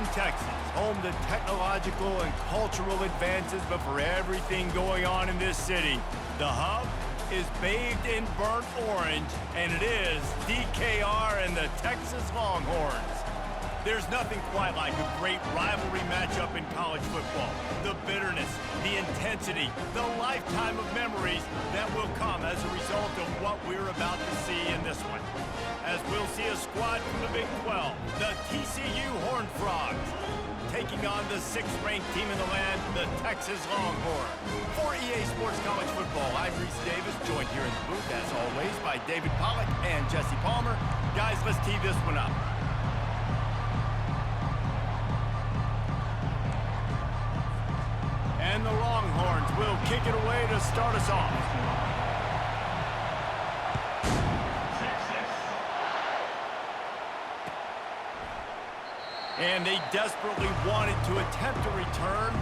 Austin, Texas, home to technological and cultural advances, but for everything going on in this city, the hub is bathed in burnt orange, and it is DKR and the Texas Longhorns. There's nothing quite like a great rivalry matchup in college football. The bitterness, the intensity, the lifetime of memories that will come as a result of what we're about to see in this one. As we'll see a squad from the Big 12, the TCU Horned Frogs, taking on the 6th-ranked team in the land, the Texas Longhorns. For EA Sports College Football, I'm Reese Davis, joined here in the booth, as always, by David Pollack and Jesse Palmer. Guys, let's tee this one up. And the Longhorns will kick it away to start us off. And they desperately wanted to attempt a return.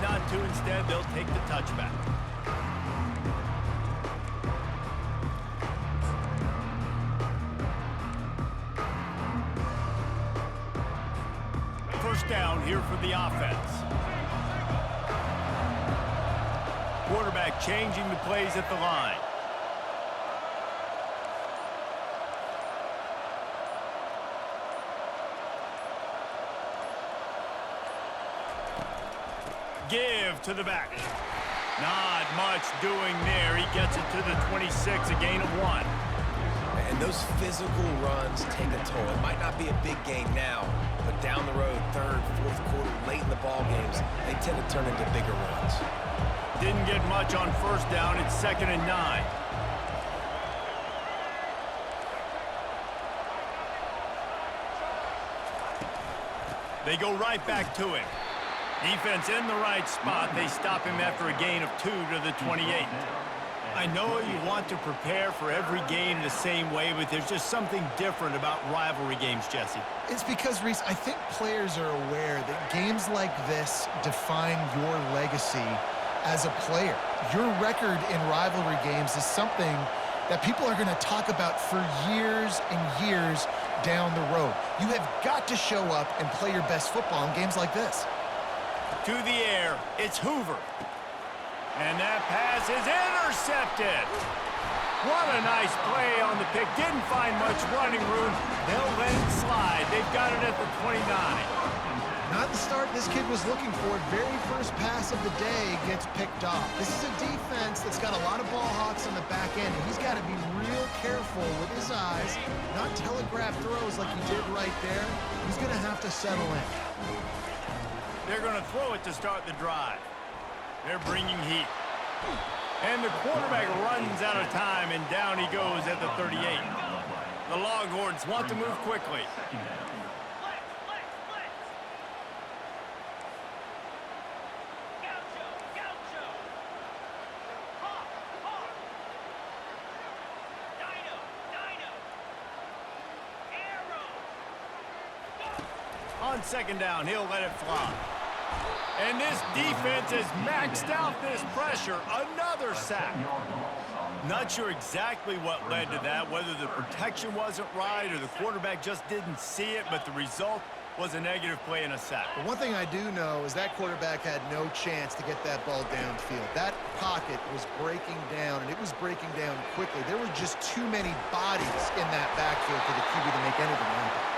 Not to, instead, they'll take the touchback. First down here for the offense. Quarterback changing the plays at the line. Give to the back. Not much doing there. He gets it to the 26, a gain of 1. And those physical runs take a toll. It might not be a big gain now, but down the road, 3rd, 4th quarter, late in the ball games, they tend to turn into bigger runs. Didn't get much on first down. It's 2nd and 9. They go right back to him. Defense in the right spot. They stop him after a gain of 2 to the 28. I know you want to prepare for every game the same way, but there's just something different about rivalry games, Jesse. It's because, Reese, I think players are aware that games like this define your legacy as a player. Your record in rivalry games is something that people are going to talk about for years and years down the road. You have got to show up and play your best football in games like this. To the air, it's Hoover. And that pass is intercepted. What a nice play on the pick. Didn't find much running room. They'll let it slide. They've got it at the 29. Not the start this kid was looking for. Very first pass of the day gets picked off. This is a defense that's got a lot of ball hawks on the back end, and he's got to be real careful with his eyes, not telegraph throws like he did right there. He's going to have to settle in. They're going to throw it to start the drive. They're bringing heat. And the quarterback runs out of time, and down he goes at the 38. The Longhorns want to move quickly. On second down, he'll let it fly. And this defense has maxed out this pressure. Another sack. Not sure exactly what led to that, whether the protection wasn't right or the quarterback just didn't see it, but the result was a negative play and a sack. But one thing I do know is that quarterback had no chance to get that ball downfield. That pocket was breaking down, and it was breaking down quickly. There were just too many bodies in that backfield for the QB to make anything happen.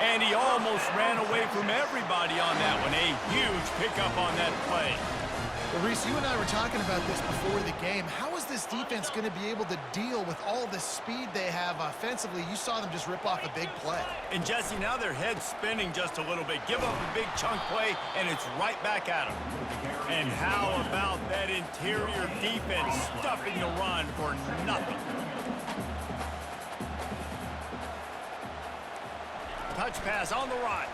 And he almost ran away from everybody on that one. A huge pickup on that play. Well, Reese, you and I were talking about this before the game. How is this defense going to be able to deal with all the speed they have offensively? You saw them just rip off a big play. And, Jesse, now their head's spinning just a little bit. Give up a big chunk play, and it's right back at them. And how about that interior defense stuffing the run for nothing? Touch pass on the run.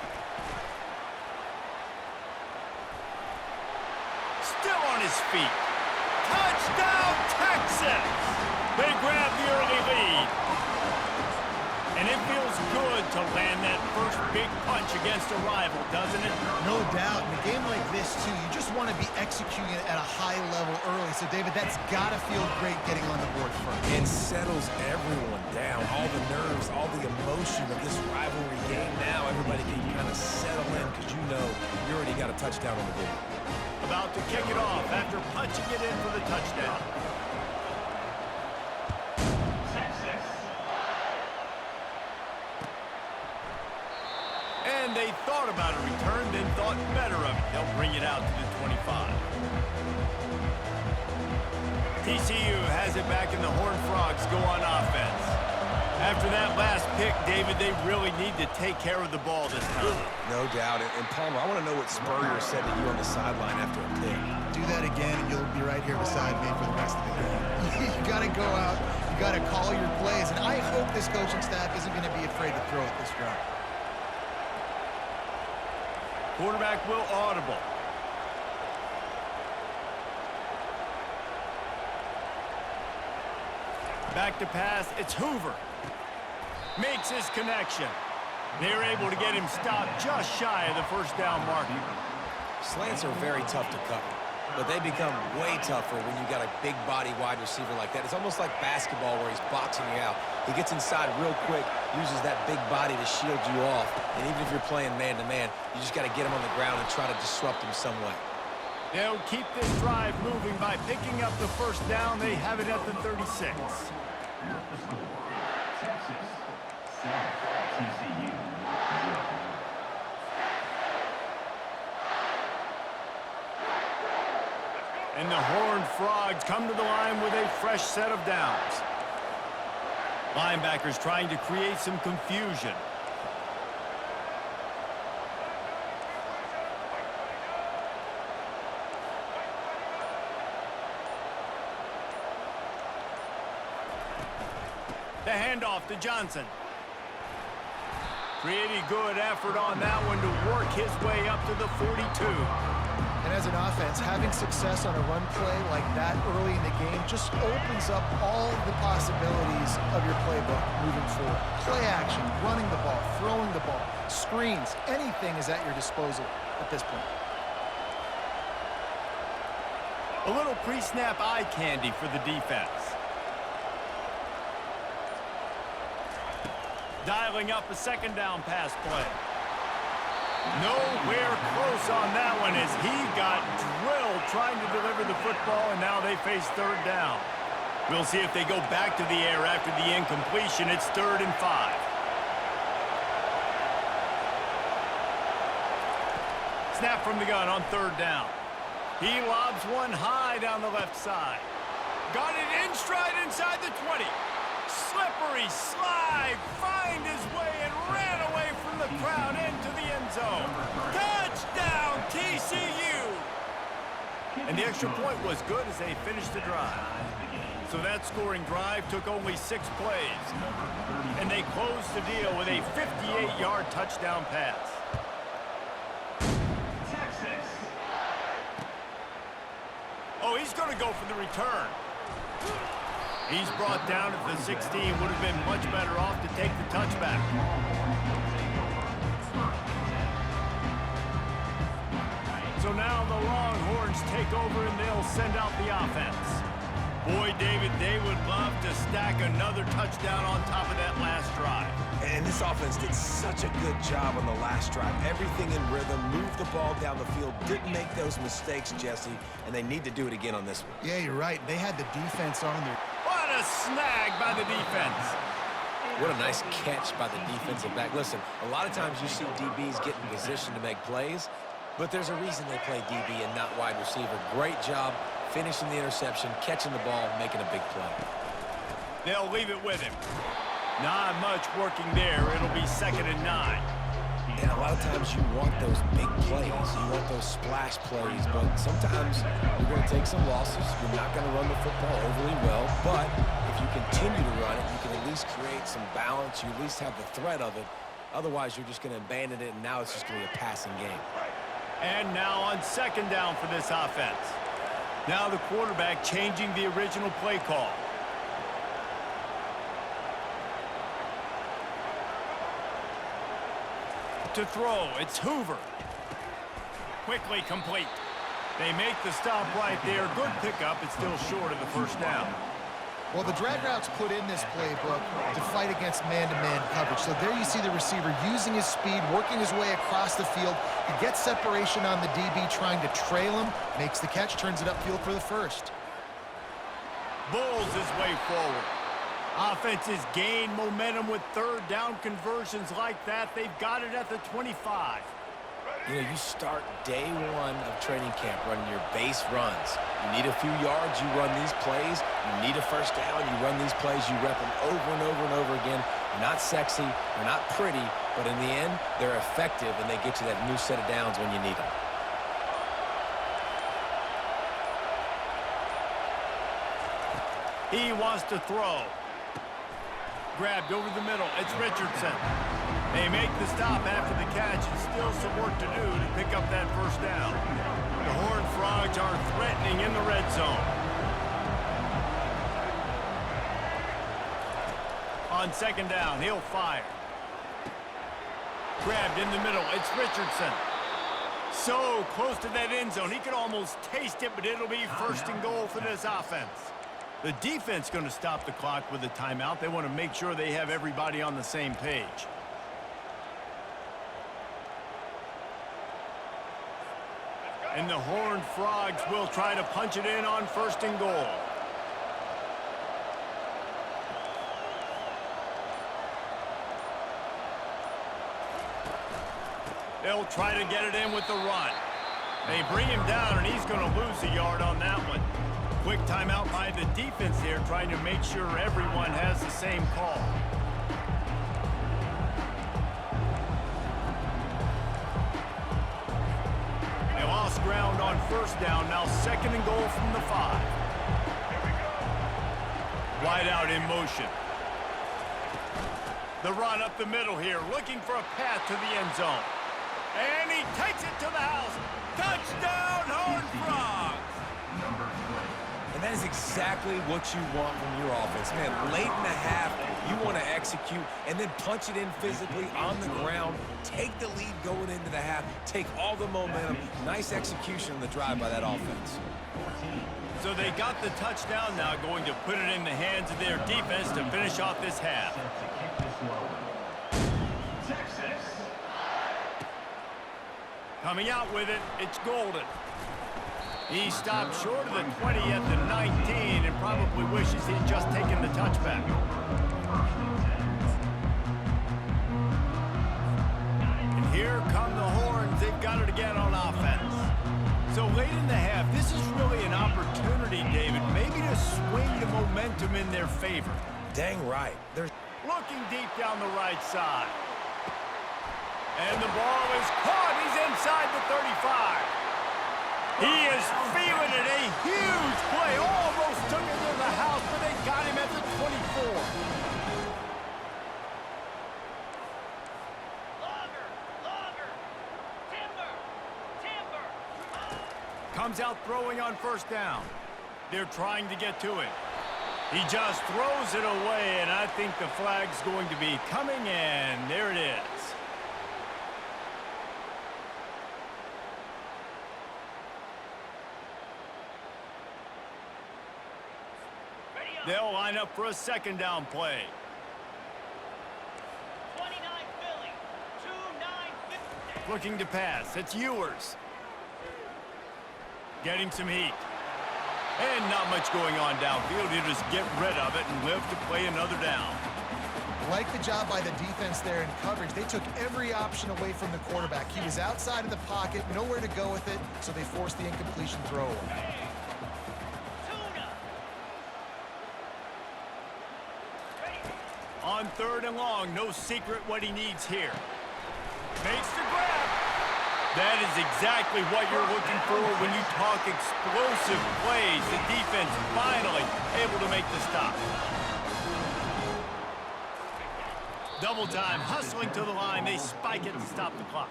Still on his feet. Touchdown, Texas! They grab the early lead. And it feels good to land that first big punch against a rival, doesn't it? No doubt. In a game like this, too, you just want to be executing it at a high level early. So, David, that's got to feel great getting on the board first. And settles everyone down. All the nerves, all the emotion of this rivalry game. Now everybody can kind of settle in because you know you already got a touchdown on the board. About to kick it off after punching it in for the touchdown. And they thought about a return, then thought better of it. They'll bring it out to the 25. TCU has it back, and the Horned Frogs go on offense. After that last pick, David, they really need to take care of the ball this time. No doubt. And Palmer, I want to know what Spurrier said to you on the sideline after a pick. Do that again, and you'll be right here beside me for the rest of the game. You got to go out. You got to call your plays. And I hope this coaching staff isn't going to be afraid to throw it this drive. Quarterback will audible. Back to pass, it's Hoover. Makes his connection. They're able to get him stopped just shy of the first down marker. Slants are very tough to cover, but they become way tougher when you got a big body wide receiver like that. It's almost like basketball where he's boxing you out. He gets inside real quick, uses that big body to shield you off, and even if you're playing man-to-man, you just got to get him on the ground and try to disrupt him some way. They'll keep this drive moving by picking up the first down. They have it at the 36. And the Horned Frogs come to the line with a fresh set of downs. Linebackers trying to create some confusion. The handoff to Johnson. Pretty good effort on that one to work his way up to the 42. And as an offense, having success on a run play like that early in the game just opens up all the possibilities of your playbook moving forward. Play action, running the ball, throwing the ball, screens, anything is at your disposal at this point. A little pre-snap eye candy for the defense. Dialing up a second down pass play. Nowhere close on that one as he got drilled trying to deliver the football, and now they face third down. We'll see if they go back to the air after the incompletion. It's 3rd and 5. Snap from the gun on 3rd down. He lobs one high down the left side. Got it in stride inside the 20. Slippery slide, find his way and ran away from the crowd into the end zone. Touchdown, TCU! And the extra point was good as they finished the drive. So that scoring drive took only 6 plays. And they closed the deal with a 58-yard touchdown pass. Oh, he's going to go for the return. He's brought down at the 16. Would have been much better off to take the touchback. So now the Longhorns take over and they'll send out the offense. Boy, David, they would love to stack another touchdown on top of that last drive. And this offense did such a good job on the last drive. Everything in rhythm, moved the ball down the field, didn't make those mistakes, Jesse, and they need to do it again on this one. Yeah, you're right. They had the defense on their... What a snag by the defense. What a nice catch by the defensive back. Listen, a lot of times you see DBs get in position to make plays, but there's a reason they play DB and not wide receiver. Great job finishing the interception, catching the ball, making a big play. They'll leave it with him. Not much working there. It'll be 2nd and 9. And a lot of times you want those big plays. You want those splash plays, but sometimes you're going to take some losses. You're not going to run the football overly well, but if you continue to run it, you can at least create some balance. You at least have the threat of it. Otherwise, you're just going to abandon it, and now it's just going to be a passing game. And now on 2nd down for this offense. Now the quarterback changing the original play call. To throw, it's Hoover. Quickly complete. They make the stop right there. Good pickup. It's still short of the 1st down. Well, the drag routes put in this playbook to fight against man-to-man coverage. So there you see the receiver using his speed, working his way across the field. He gets separation on the DB, trying to trail him, makes the catch, turns it upfield for the 1st. Bulls his way forward. Offenses gain momentum with 3rd down conversions like that. They've got it at the 25. You know, you start day 1 of training camp running your base runs. You need a few yards, you run these plays. You need a 1st down, you run these plays. You rep them over and over and over again. They're not sexy, they're not pretty, but in the end, they're effective, and they get you that new set of downs when you need them. He wants to throw. Grabbed over the middle. It's Richardson. They make the stop after the catch, and still some work to do to pick up that 1st down. The Horned Frogs are threatening in the red zone. On 2nd down, he'll fire. Grabbed in the middle. It's Richardson. So close to that end zone. He could almost taste it, but it'll be 1st and goal for this offense. The defense going to stop the clock with a timeout. They want to make sure they have everybody on the same page. And the Horned Frogs will try to punch it in on 1st and goal. They'll try to get it in with the run. They bring him down, and he's going to lose a yard on that one. Quick timeout by the defense here, trying to make sure everyone has the same call. They lost ground on 1st down, now 2nd and goal from the 5. Wide out in motion. The run up the middle here, looking for a path to the end zone. And he takes it to the house. Touchdown, Horned Frogs! And that is exactly what you want from your offense. Man, late in the half, you want to execute and then punch it in physically on the ground, take the lead going into the half, take all the momentum. Nice execution on the drive by that offense. So they got the touchdown now, going to put it in the hands of their defense to finish off this half. Coming out with it, it's Golden. He stopped short of the 20 at the 19 and probably wishes he'd just taken the touchback. And here come the horns. They've got it again on offense. So late in the half, this is really an opportunity, David, maybe to swing the momentum in their favor. Dang right. They're looking deep down the right side. And the ball is caught. He's inside the 35. He is feeling it. A huge play. Almost took it to the house, but they got him at the 24. Comes out throwing on first down. They're trying to get to it. He just throws it away, and I think the flag's going to be coming in. There it is. They'll line up for a second down play. 29 Philly, 2-9 Looking to pass. It's Ewers. Getting some heat. And not much going on downfield. He'll just get rid of it and live to play another down. Like the job by the defense there in coverage. They took every option away from the quarterback. He was outside of the pocket, nowhere to go with it, so they forced the incompletion throw away. On third and long, no secret what he needs here. Makes the grab. That is exactly what you're looking for when you talk explosive plays. The defense finally able to make the stop. Double time, hustling to the line. They spike it and stop the clock.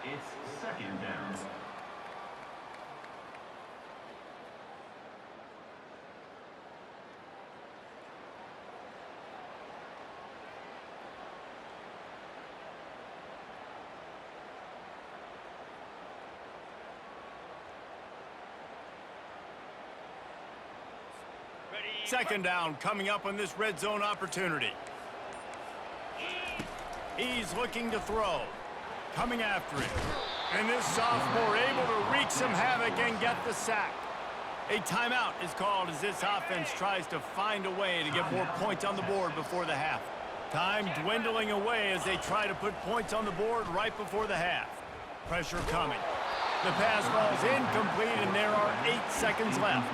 It's second down. Second down coming up on this red zone opportunity. He's looking to throw. Coming after it. And this sophomore able to wreak some havoc and get the sack. A timeout is called as this offense tries to find a way to get more points on the board before the half. Time dwindling away as they try to put points on the board right before the half. Pressure coming. The pass falls incomplete and there are 8 seconds left.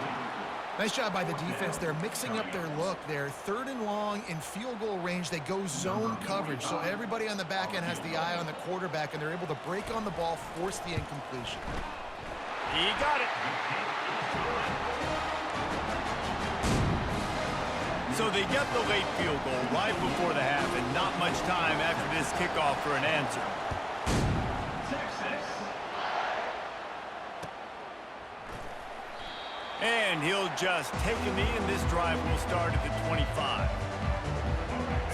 Nice job by the defense. They're mixing up their look. They're third and long in field goal range. They go zone coverage, so everybody on the back end has the eye on the quarterback, and they're able to break on the ball, force the incompletion. He got it. So they get the late field goal right before the half, and not much time after this kickoff for an answer. And he'll just take a knee, and this drive will start at the 25.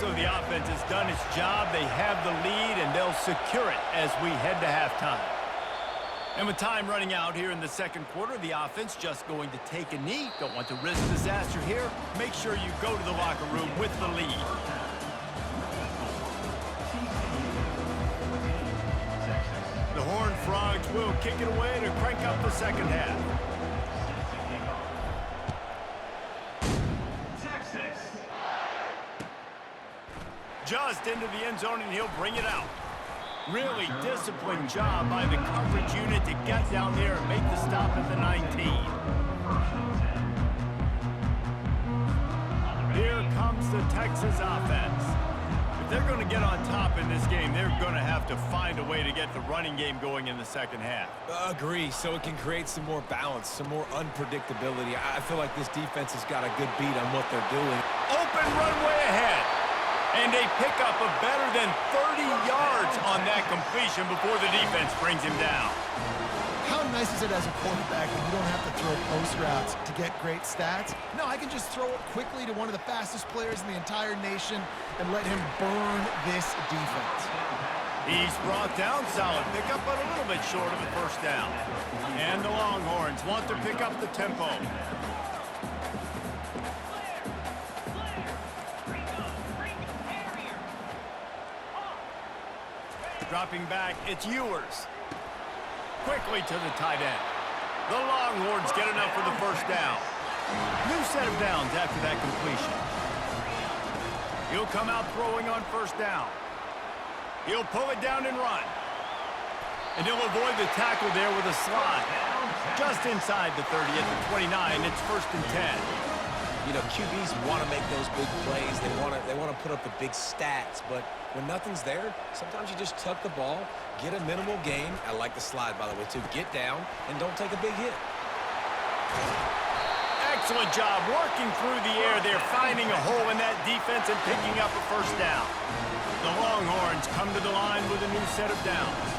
So the offense has done its job. They have the lead, and they'll secure it as we head to halftime. And with time running out here in the second quarter, the offense just going to take a knee. Don't want to risk disaster here. Make sure you go to the locker room with the lead. The Horned Frogs will kick it away to crank up the second half. Just into the end zone, and he'll bring it out. Really disciplined job by the coverage unit to get down there and make the stop at the 19. Here comes the Texas offense. If they're going to get on top in this game, they're going to have to find a way to get the running game going in the second half. Agree, so it can create some more balance, some more unpredictability. I feel like this defense has got a good beat on what they're doing. Open runway ahead. And they pick up a better than 30 yards on that completion before the defense brings him down. How nice is it as a quarterback when you don't have to throw post routes to get great stats? No, I can just throw it quickly to one of the fastest players in the entire nation and let him burn this defense. He's brought down, solid pickup, but a little bit short of the first down. And the Longhorns want to pick up the tempo. Dropping back, it's Ewers. quickly to the tight end. The Longhorns get enough for the first down. New set of downs after that completion. He'll come out throwing on first down. He'll pull it down and run. And he'll avoid the tackle there with a slide. Just inside the 30 at the 29, it's 1st and 10. You know, QBs want to make those big plays. They want to put up the big stats. But when nothing's there, sometimes you just tuck the ball, get a minimal gain. I like the slide, by the way, too. Get down and don't take a big hit. Excellent job working through the air there, finding a hole in that defense and picking up a first down. The Longhorns come to the line with a new set of downs.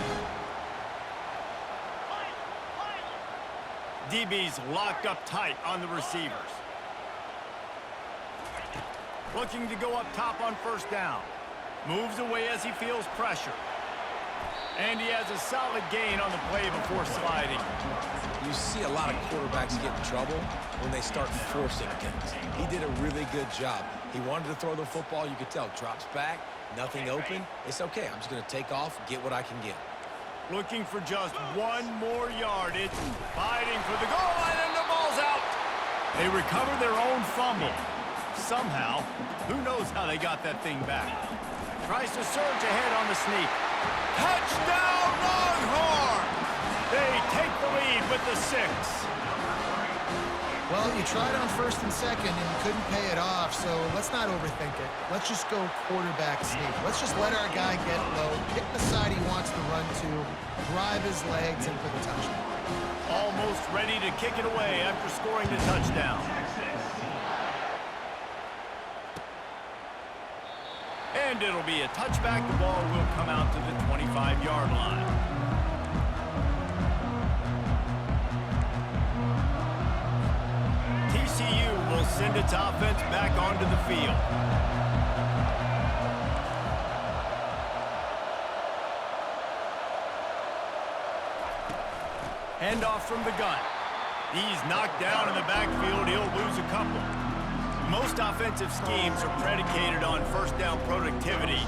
DB's locked up tight on the receivers. Looking to go up top on first down. Moves away as he feels pressure. And he has a solid gain on the play before sliding. You see a lot of quarterbacks get in trouble when they start forcing things. He did a really good job. He wanted to throw the football. You could tell. Drops back, nothing open. It's okay. I'm just going to take off, get what I can get. Looking for just one more yardage. Fighting for the goal line, and the ball's out. They recover their own fumble. Somehow, who knows how they got that thing back. Tries to surge ahead on the sneak. Touchdown, Longhorns! They take the lead with the 6. Well, you tried on 1st and 2nd and you couldn't pay it off, so let's not overthink it. Let's just go quarterback sneak. Let's just let our guy get low, pick the side he wants to run to, drive his legs, and for the touchdown. Almost ready to kick it away after scoring the touchdown. And it'll be a touchback. The ball will come out to the 25-yard line. TCU will send its offense back onto the field. Handoff from the gun. He's knocked down in the backfield. He'll lose a couple. Most offensive schemes are predicated on first down productivity.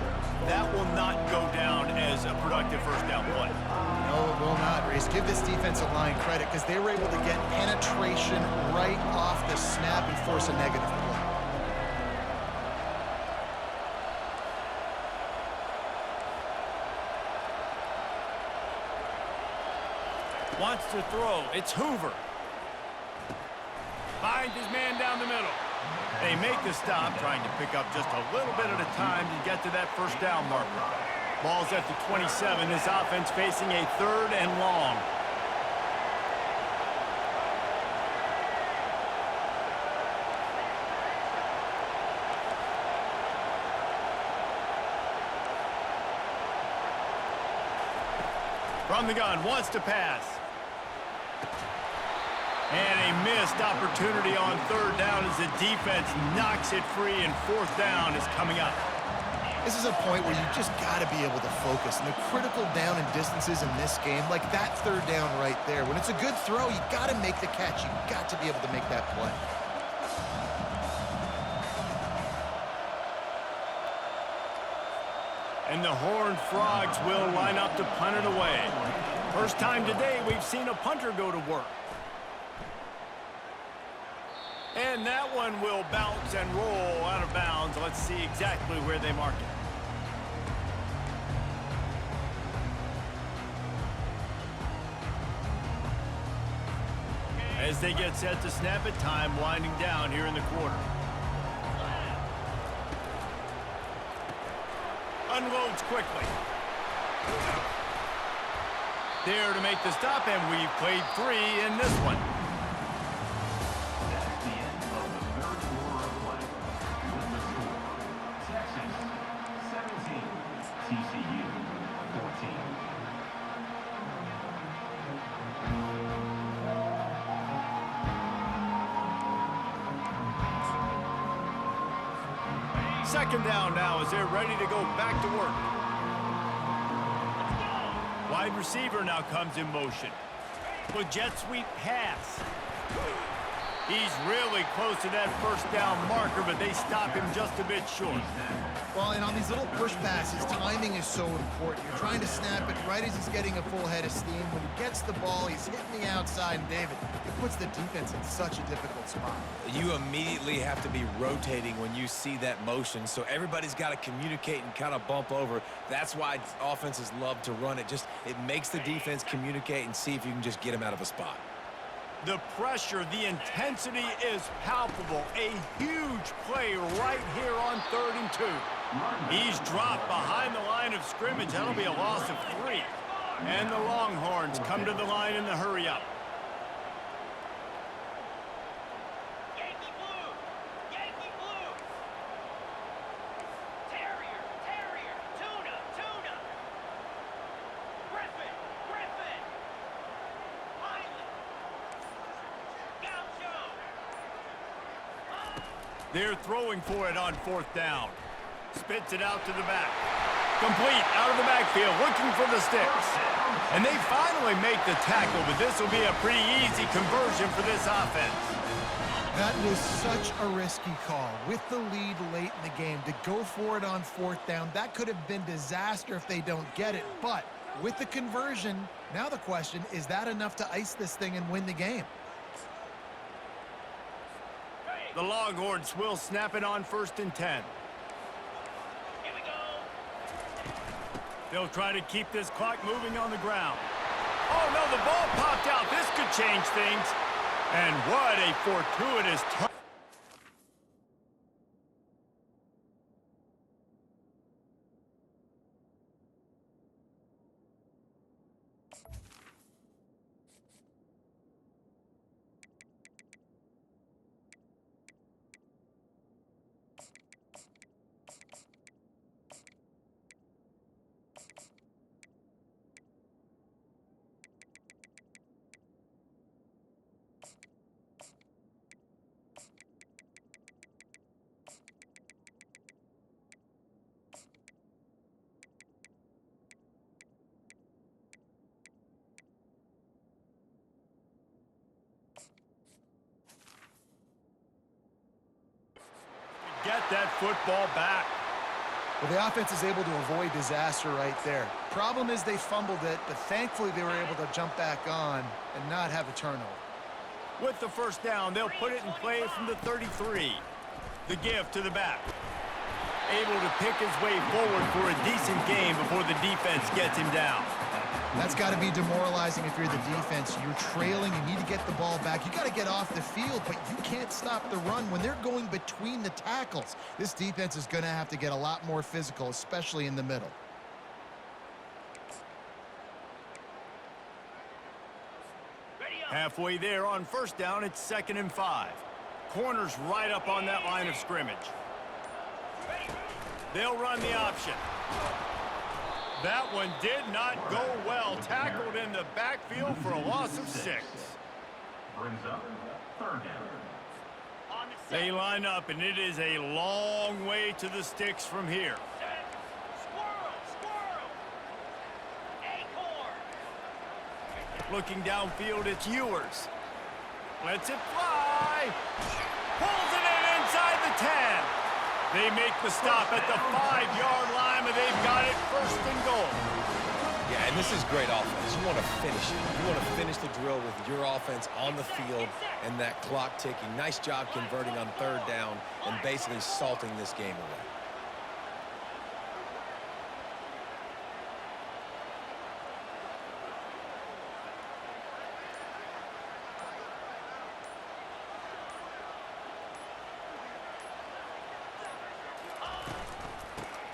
That will not go down as a productive first down play. No, it will not, Reese. Give this defensive line credit because they were able to get penetration right off the snap and force a negative play. Wants to throw. It's Hoover. Finds his man down the middle. They make the stop, trying to pick up just a little bit at a time to get to that first down marker. Ball's at the 27. This offense facing a 3rd and long. From the gun, wants to pass. And a missed opportunity on 3rd down as the defense knocks it free, and 4th down is coming up. This is a point where you just got to be able to focus. And the critical down and distances in this game, like that 3rd down right there, when it's a good throw, you got to make the catch. You got to be able to make that play. And the Horned Frogs will line up to punt it away. First time today we've seen a punter go to work. And that one will bounce and roll out of bounds. Let's see exactly where they mark it. As they get set to snap it, time winding down here in the quarter. Unloads quickly. There to make the stop, and we've played 3 in this one. That's the end of the 3rd quarter of play. With the score, Texas 17, TCU 14. Second down now as they're ready to go back to work. Wide receiver now comes in motion. With jet sweep pass. He's really close to that first down marker, but they stop him just a bit short. Well, and on these little push passes, timing is so important. You're trying to snap it right as he's getting a full head of steam. When he gets the ball, he's hitting the outside, and David, it puts the defense in such a difficult spot. You immediately have to be rotating when you see that motion, so everybody's got to communicate and kind of bump over. That's why offenses love to run it. It makes the defense communicate and see if you can just get him out of a spot. The pressure, the intensity is palpable. A huge play right here on 3rd and 2. He's dropped behind the line of scrimmage. That'll be a loss of 3. And the Longhorns come to the line in the hurry-up. Yankee blue! Yankee blue! Terrier! Terrier! Tuna! Tuna! Griffin! Griffin! Highland! Gaucho! They're throwing for it on 4th down. Spits it out to the back. Complete out of the backfield, looking for the sticks. And they finally make the tackle, but this will be a pretty easy conversion for this offense. That was such a risky call. With the lead late in the game, to go for it on 4th down, that could have been disaster if they don't get it. But with the conversion, now the question, is that enough to ice this thing and win the game? The Longhorns will snap it on 1st and 10. Here we go! They'll try to keep this clock moving on the ground. Oh, no, the ball popped out. This could change things. And what a fortuitous turn. Get that football back. Well, the offense is able to avoid disaster right there. Problem is they fumbled it, but thankfully they were able to jump back on and not have a turnover. With the first down, they'll put it in play from the 33. The give to the back. Able to pick his way forward for a decent game before the defense gets him down. That's got to be demoralizing if you're the defense. You're trailing, you need to get the ball back. You got to get off the field, but you can't stop the run when they're going between the tackles. This defense is going to have to get a lot more physical, especially in the middle. Halfway there on first down, it's 2nd and 5. Corners right up on that line of scrimmage. They'll run the option. That one did not go well. Tackled in the backfield for a loss of 6. Brings up 3rd down. They line up, and it is a long way to the sticks from here. Squirrel! Squirrel! Acorn! Looking downfield, it's Ewers. Lets it fly. Pulls it in inside the 10. They make the stop at the 5-yard line, but they've got it 1st and goal. Yeah, and this is great offense. You want to finish it. You want to finish the drill with your offense on the field and that clock ticking. Nice job converting on 3rd down and basically salting this game away.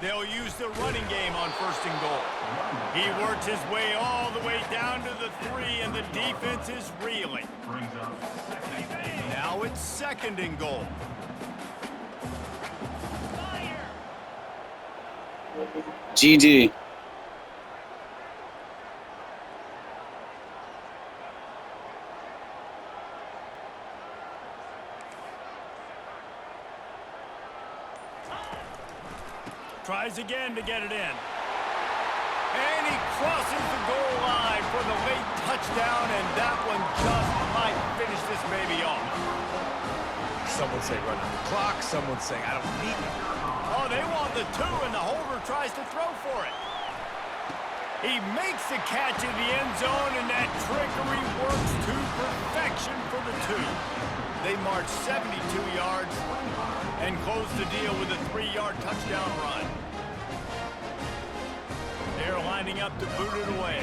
They'll use the running game on 1st and goal. He works his way all the way down to the 3, and the defense is reeling. Brings up 2nd and 8. Now it's 2nd and goal. Fire! GG. Tries again to get it in. And he crosses the goal line for the late touchdown, and that one just might finish this baby off. Some would say run out the clock. Some would say I don't need it. Oh, they want the 2, and the holder tries to throw for it. He makes the catch in the end zone, and that trickery works to perfection for the 2. They march 72 yards and close the deal with a 3-yard touchdown run. They're lining up to boot it away.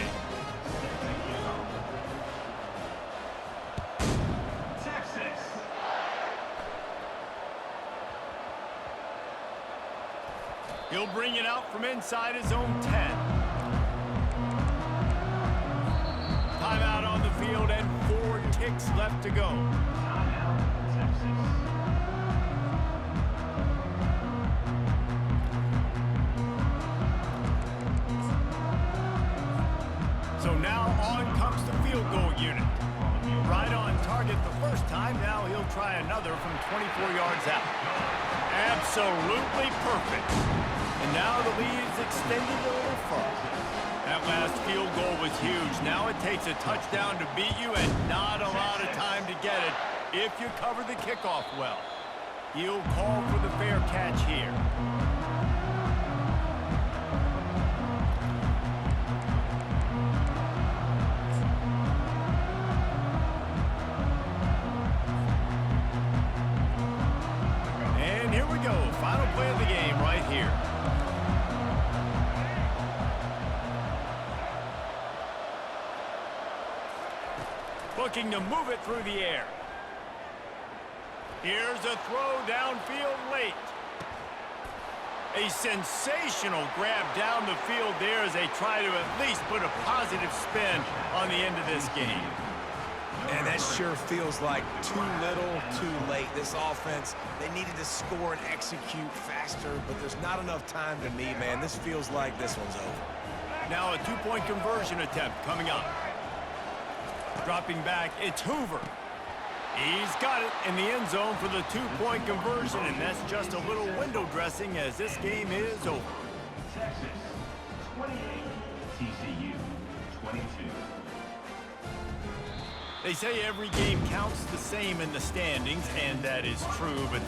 Texas. He'll bring it out from inside his own 10. Timeout on the field and 4 ticks left to go. Timeout, Texas. So now on comes the field goal unit. Right on target the first time. Now he'll try another from 24 yards out. Absolutely perfect. And now the lead's extended a little further. That last field goal was huge. Now it takes a touchdown to beat you and not a lot of time to get it if you cover the kickoff well. He'll call for the fair catch here. And here we go. Final play of the game right here. Looking to move it through the air. Here's a throw downfield late. A sensational grab down the field there as they try to at least put a positive spin on the end of this game. And that sure feels like too little, too late. This offense, they needed to score and execute faster, but there's not enough time to me, man. This feels like this one's over. Now a 2-point conversion attempt coming up. Dropping back, it's Hoover. He's got it in the end zone for the 2-point conversion, and that's just a little window dressing as this game is over. Texas, 28. TCU, 22. They say every game counts the same in the standings, and that is true, but